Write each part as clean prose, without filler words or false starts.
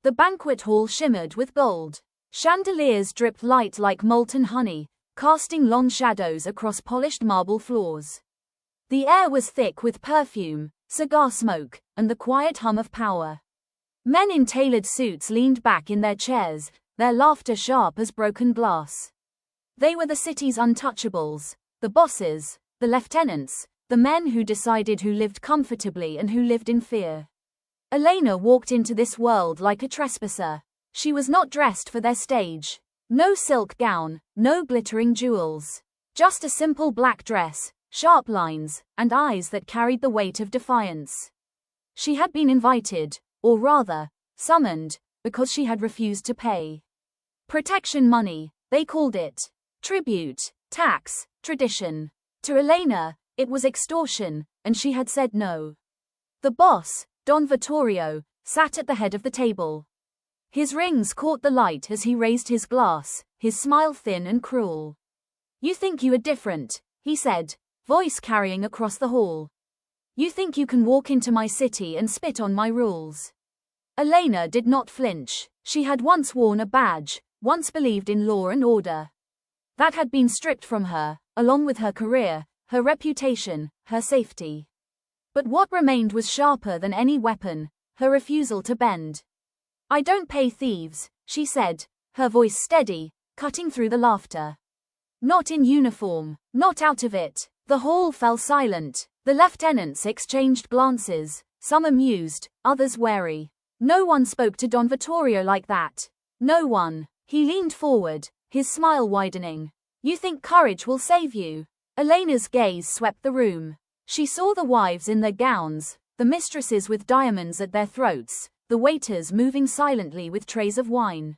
The banquet hall shimmered with gold. Chandeliers dripped light like molten honey, casting long shadows across polished marble floors. The air was thick with perfume, cigar smoke, and the quiet hum of power. Men in tailored suits leaned back in their chairs, their laughter sharp as broken glass. They were the city's untouchables, the bosses, the lieutenants, the men who decided who lived comfortably and who lived in fear. Elena walked into this world like a trespasser. She was not dressed for their stage. No silk gown, no glittering jewels. Just a simple black dress, sharp lines, and eyes that carried the weight of defiance. She had been invited, or rather, summoned, because she had refused to pay. Protection money, they called it. Tribute, tax, tradition. To Elena, it was extortion, and she had said no. The boss, Don Vittorio, sat at the head of the table. His rings caught the light as he raised his glass, his smile thin and cruel. "You think you are different," he said, voice carrying across the hall. "You think you can walk into my city and spit on my rules." Elena did not flinch. She had once worn a badge, once believed in law and order. That had been stripped from her, along with her career, her reputation, her safety. But what remained was sharper than any weapon, her refusal to bend. "I don't pay thieves," she said, her voice steady, cutting through the laughter. "Not in uniform, not out of it." The hall fell silent. The lieutenants exchanged glances, some amused, others wary. No one spoke to Don Vittorio like that. No one. He leaned forward, his smile widening. "You think courage will save you?" Elena's gaze swept the room. She saw the wives in their gowns, the mistresses with diamonds at their throats, the waiters moving silently with trays of wine.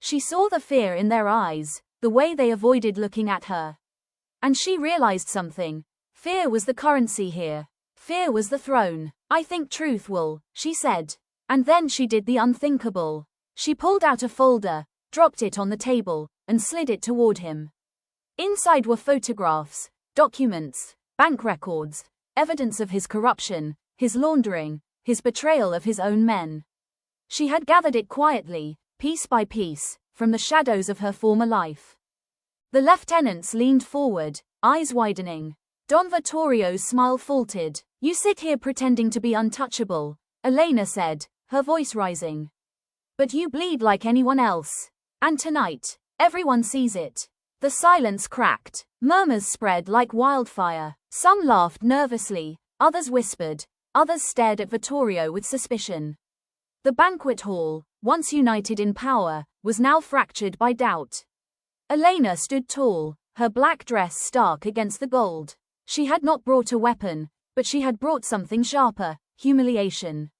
She saw the fear in their eyes, the way they avoided looking at her. And she realized something. Fear was the currency here. Fear was the throne. "I think truth will," she said. And then she did the unthinkable. She pulled out a folder, dropped it on the table, and slid it toward him. Inside were photographs, documents, bank records, evidence of his corruption, his laundering, his betrayal of his own men. She had gathered it quietly, piece by piece, from the shadows of her former life. The lieutenants leaned forward, eyes widening. Don Vittorio's smile faltered. "You sit here pretending to be untouchable," Elena said, her voice rising. "But you bleed like anyone else. And tonight, everyone sees it." The silence cracked. Murmurs spread like wildfire. Some laughed nervously, others whispered, others stared at Vittorio with suspicion. The banquet hall, once united in power, was now fractured by doubt. Elena stood tall, her black dress stark against the gold. She had not brought a weapon, but she had brought something sharper: humiliation.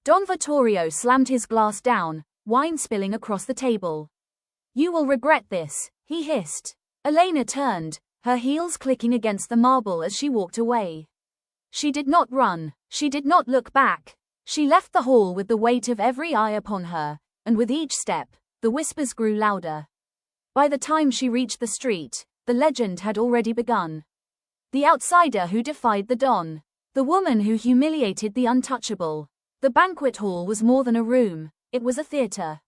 Don Vittorio slammed his glass down, wine spilling across the table. "You will regret this," he hissed. Elena turned, her heels clicking against the marble as she walked away. She did not run, she did not look back. She left the hall with the weight of every eye upon her, and with each step, the whispers grew louder. By the time she reached the street, the legend had already begun. The outsider who defied the Don. The woman who humiliated the untouchable. The banquet hall was more than a room, it was a theater.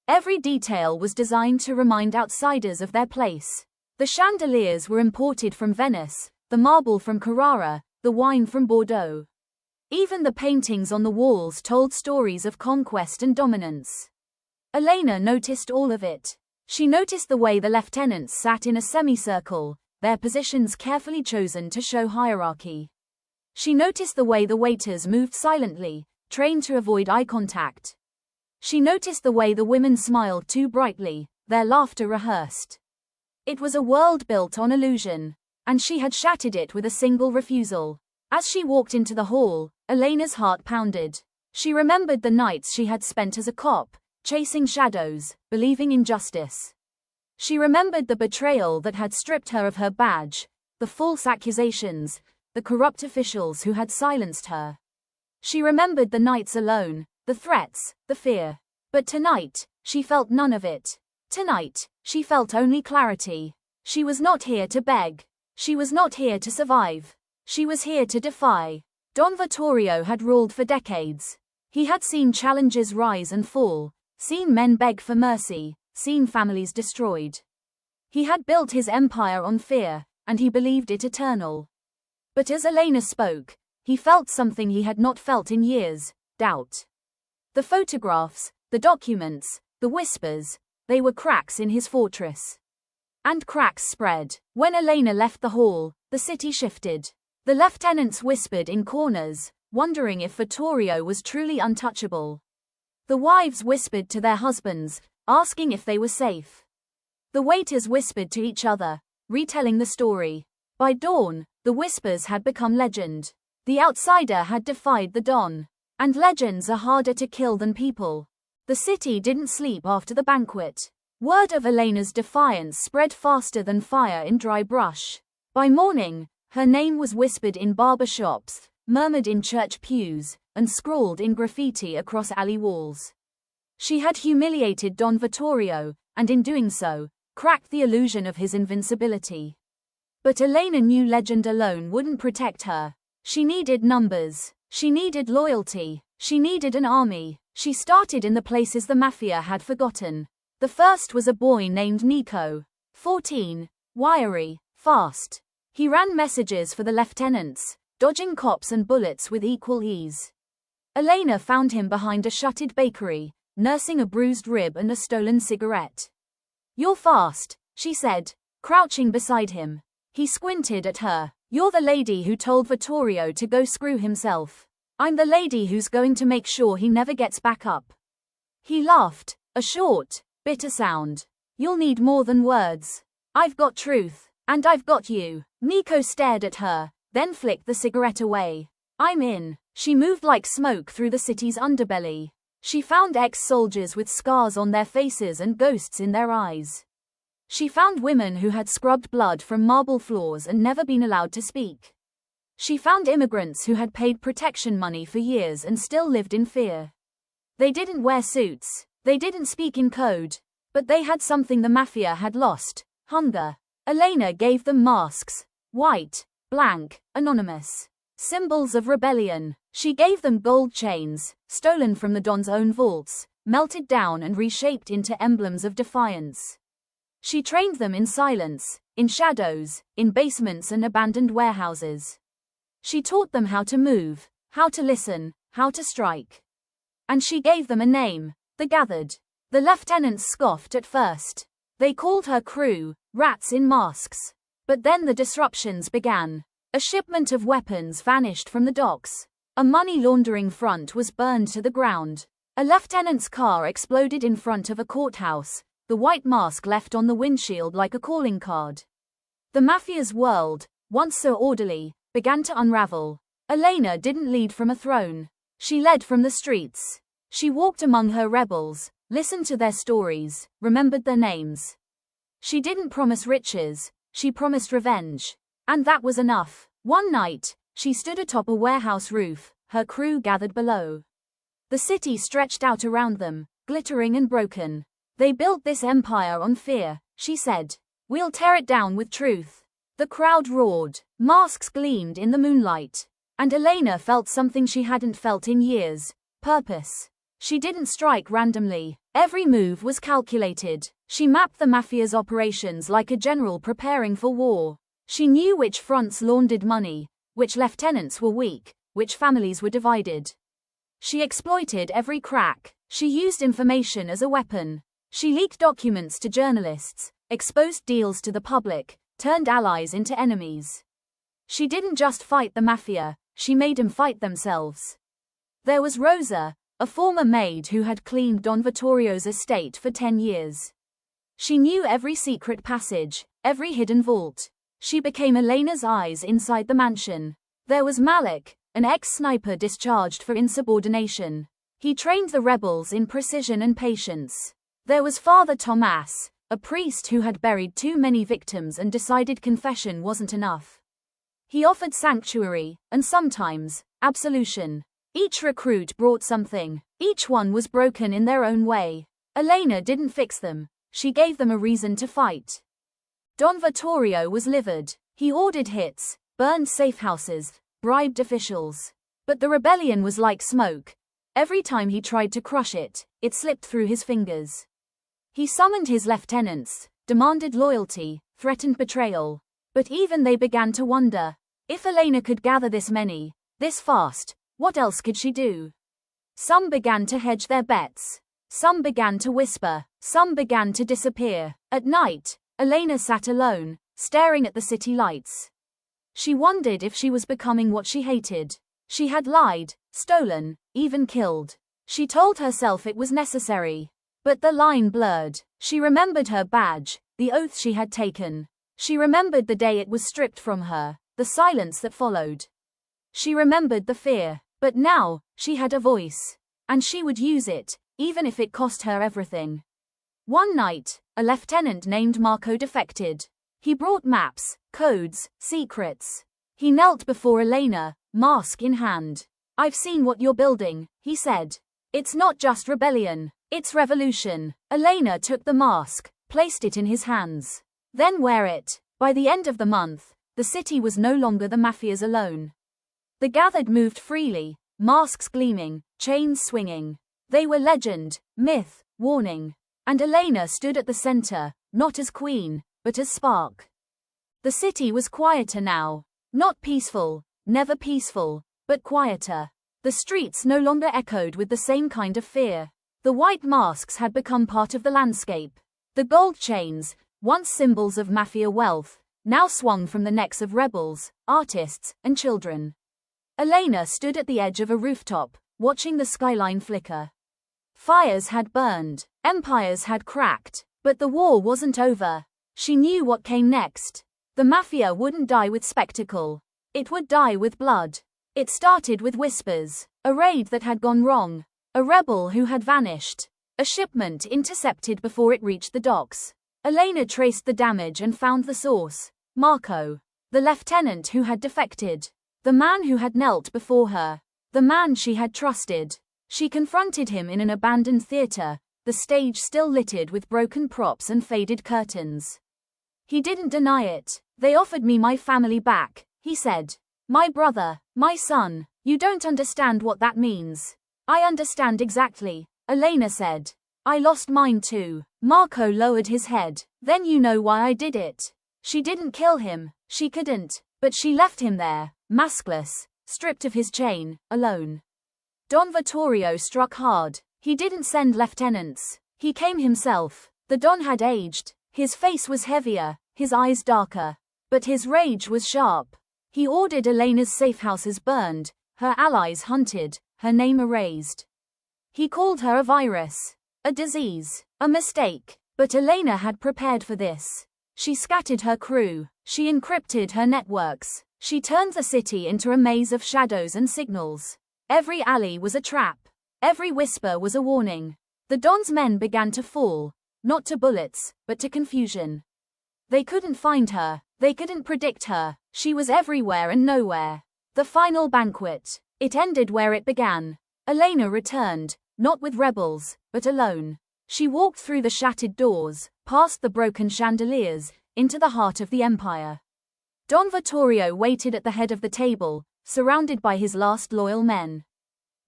Every detail was designed to remind outsiders of their place. The chandeliers were imported from Venice, the marble from Carrara, the wine from Bordeaux. Even the paintings on the walls told stories of conquest and dominance. Elena noticed all of it. She noticed the way the lieutenants sat in a semicircle, their positions carefully chosen to show hierarchy. She noticed the way the waiters moved silently, trained to avoid eye contact. She noticed the way the women smiled too brightly, their laughter rehearsed. It was a world built on illusion, and she had shattered it with a single refusal. As she walked into the hall, Elena's heart pounded. She remembered the nights she had spent as a cop, chasing shadows, believing in justice. She remembered the betrayal that had stripped her of her badge, the false accusations, the corrupt officials who had silenced her. She remembered the nights alone, the threats, the fear. But tonight, she felt none of it. Tonight, she felt only clarity. She was not here to beg. She was not here to survive. She was here to defy. Don Vittorio had ruled for decades. He had seen challenges rise and fall, seen men beg for mercy, seen families destroyed. He had built his empire on fear, and he believed it eternal. But as Elena spoke, he felt something he had not felt in years: doubt. The photographs, the documents, the whispers, they were cracks in his fortress. And cracks spread. When Elena left the hall, the city shifted. The lieutenants whispered in corners, wondering if Vittorio was truly untouchable. The wives whispered to their husbands, asking if they were safe. The waiters whispered to each other, retelling the story. By dawn, the whispers had become legend. The outsider had defied the Don. And legends are harder to kill than people. The city didn't sleep after the banquet. Word of Elena's defiance spread faster than fire in dry brush. By morning, her name was whispered in barber shops, murmured in church pews, and scrawled in graffiti across alley walls. She had humiliated Don Vittorio, and in doing so, cracked the illusion of his invincibility. But Elena knew legend alone wouldn't protect her. She needed numbers. She needed loyalty. She needed an army. She started in the places the Mafia had forgotten. The first was a boy named Nico. 14, wiry, fast. He ran messages for the lieutenants, dodging cops and bullets with equal ease. Elena found him behind a shuttered bakery, nursing a bruised rib and a stolen cigarette. "You're fast," she said, crouching beside him. He squinted at her. "You're the lady who told Vittorio to go screw himself. I'm the lady who's going to make sure he never gets back up." He laughed, a short, bitter sound. "You'll need more than words. I've got truth, and I've got you." Nico stared at her, then flicked the cigarette away. "I'm in." She moved like smoke through the city's underbelly. She found ex-soldiers with scars on their faces and ghosts in their eyes. She found women who had scrubbed blood from marble floors and never been allowed to speak. She found immigrants who had paid protection money for years and still lived in fear. They didn't wear suits, they didn't speak in code, but they had something the Mafia had lost: hunger. Elena gave them masks, white, blank, anonymous. Symbols of rebellion. She gave them gold chains, stolen from the Don's own vaults, melted down and reshaped into emblems of defiance. She trained them in silence, in shadows, in basements and abandoned warehouses. She taught them how to move, how to listen, how to strike. And she gave them a name: the Gathered. The lieutenants scoffed at first. They called her crew, rats in masks. But then the disruptions began. A shipment of weapons vanished from the docks. A money laundering front was burned to the ground. A lieutenant's car exploded in front of a courthouse, the white mask left on the windshield like a calling card. The Mafia's world, once so orderly, began to unravel. Elena didn't lead from a throne. She led from the streets. She walked among her rebels, listened to their stories, remembered their names. She didn't promise riches, she promised revenge. And that was enough. One night, she stood atop a warehouse roof, her crew gathered below. The city stretched out around them, glittering and broken. "They built this empire on fear," she said. "We'll tear it down with truth." The crowd roared. Masks gleamed in the moonlight. And Elena felt something she hadn't felt in years: purpose. She didn't strike randomly. Every move was calculated. She mapped the Mafia's operations like a general preparing for war. She knew which fronts laundered money, which lieutenants were weak, which families were divided. She exploited every crack. She used information as a weapon. She leaked documents to journalists, exposed deals to the public, turned allies into enemies. She didn't just fight the Mafia, she made them fight themselves. There was Rosa, a former maid who had cleaned Don Vittorio's estate for 10 years. She knew every secret passage, every hidden vault. She became Elena's eyes inside the mansion. There was Malik, an ex-sniper discharged for insubordination. He trained the rebels in precision and patience. There was Father Tomas, a priest who had buried too many victims and decided confession wasn't enough. He offered sanctuary, and sometimes, absolution. Each recruit brought something. Each one was broken in their own way. Elena didn't fix them. She gave them a reason to fight. Don Vittorio was livid. He ordered hits, burned safe houses, bribed officials. But the rebellion was like smoke. Every time he tried to crush it, it slipped through his fingers. He summoned his lieutenants, demanded loyalty, threatened betrayal. But even they began to wonder, if Elena could gather this many, this fast, what else could she do? Some began to hedge their bets. Some began to whisper. Some began to disappear. At night, Elena sat alone, staring at the city lights. She wondered if she was becoming what she hated. She had lied, stolen, even killed. She told herself it was necessary. But the line blurred. She remembered her badge, the oath she had taken. She remembered the day it was stripped from her, the silence that followed. She remembered the fear. But now, she had a voice. And she would use it, even if it cost her everything. One night, a lieutenant named Marco defected. He brought maps, codes, secrets. He knelt before Elena, mask in hand. "I've seen what you're building," he said. "It's not just rebellion, it's revolution." Elena took the mask, placed it in his hands. "Then wear it." By the end of the month, the city was no longer the Mafia's alone. The gathered moved freely, masks gleaming, chains swinging. They were legend, myth, warning. And Elena stood at the center, not as queen, but as spark. The city was quieter now. Not peaceful, never peaceful, but quieter. The streets no longer echoed with the same kind of fear. The white masks had become part of the landscape. The gold chains, once symbols of Mafia wealth, now swung from the necks of rebels, artists, and children. Elena stood at the edge of a rooftop, watching the skyline flicker. Fires had burned, empires had cracked, but the war wasn't over. She knew what came next. The Mafia wouldn't die with spectacle. It would die with blood. It started with whispers, a raid that had gone wrong, a rebel who had vanished, a shipment intercepted before it reached the docks. Elena traced the damage and found the source. Marco, the lieutenant who had defected, the man who had knelt before her, the man she had trusted. She confronted him in an abandoned theater, the stage still littered with broken props and faded curtains. He didn't deny it. "They offered me my family back," he said. "My brother, my son. You don't understand what that means." "I understand exactly," Elena said. "I lost mine too." Marco lowered his head. "Then you know why I did it." She didn't kill him. She couldn't. But she left him there, maskless, stripped of his chain, alone. Don Vittorio struck hard. He didn't send lieutenants. He came himself. The Don had aged. His face was heavier, his eyes darker. But his rage was sharp. He ordered Elena's safe houses burned, her allies hunted, her name erased. He called her a virus, a disease, a mistake. But Elena had prepared for this. She scattered her crew. She encrypted her networks. She turned the city into a maze of shadows and signals. Every alley was a trap. Every whisper was a warning. The Don's men began to fall, not to bullets, but to confusion. They couldn't find her. They couldn't predict her. She was everywhere and nowhere. The final banquet. It ended where it began. Elena returned, not with rebels, but alone. She walked through the shattered doors, past the broken chandeliers, into the heart of the empire. Don Vittorio waited at the head of the table, surrounded by his last loyal men.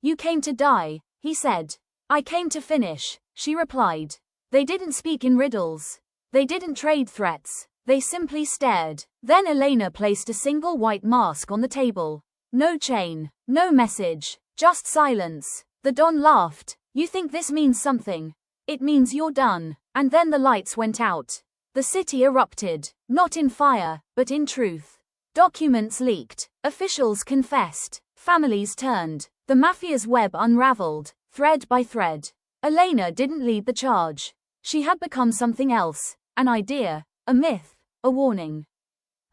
"You came to die," he said. "I came to finish," she replied. They didn't speak in riddles. They didn't trade threats. They simply stared. Then Elena placed a single white mask on the table. No chain, no message, just silence. The Don laughed. "You think this means something? It means you're done." And then the lights went out. The city erupted, not in fire, but in truth. Documents leaked, officials confessed, families turned, the Mafia's web unraveled, thread by thread. Elena didn't lead the charge. She had become something else, an idea, a myth, a warning.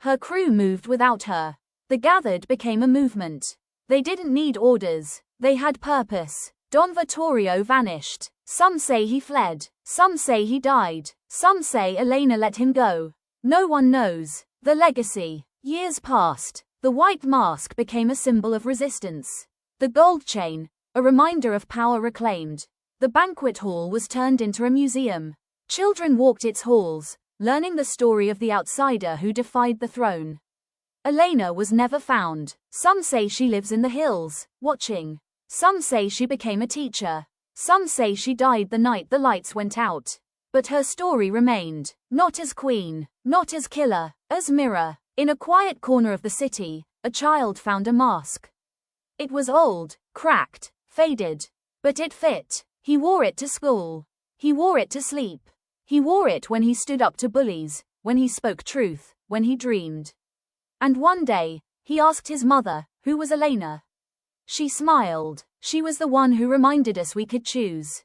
Her crew moved without her. The gathered became a movement. They didn't need orders, they had purpose. Don Vittorio vanished. Some say he fled, some say he died, some say Elena let him go. No one knows. The legacy. Years passed. The white mask became a symbol of resistance. The gold chain, a reminder of power reclaimed. The banquet hall was turned into a museum. Children walked its halls, learning the story of the outsider who defied the throne. Elena was never found. Some say she lives in the hills, watching. Some say she became a teacher. Some say she died the night the lights went out. But her story remained, not as queen, not as killer, as mirror. In a quiet corner of the city, a child found a mask. It was old, cracked, faded. But it fit. He wore it to school. He wore it to sleep. He wore it when he stood up to bullies, when he spoke truth, when he dreamed. And one day, he asked his mother, who was Elena. She smiled. She was the one who reminded us we could choose.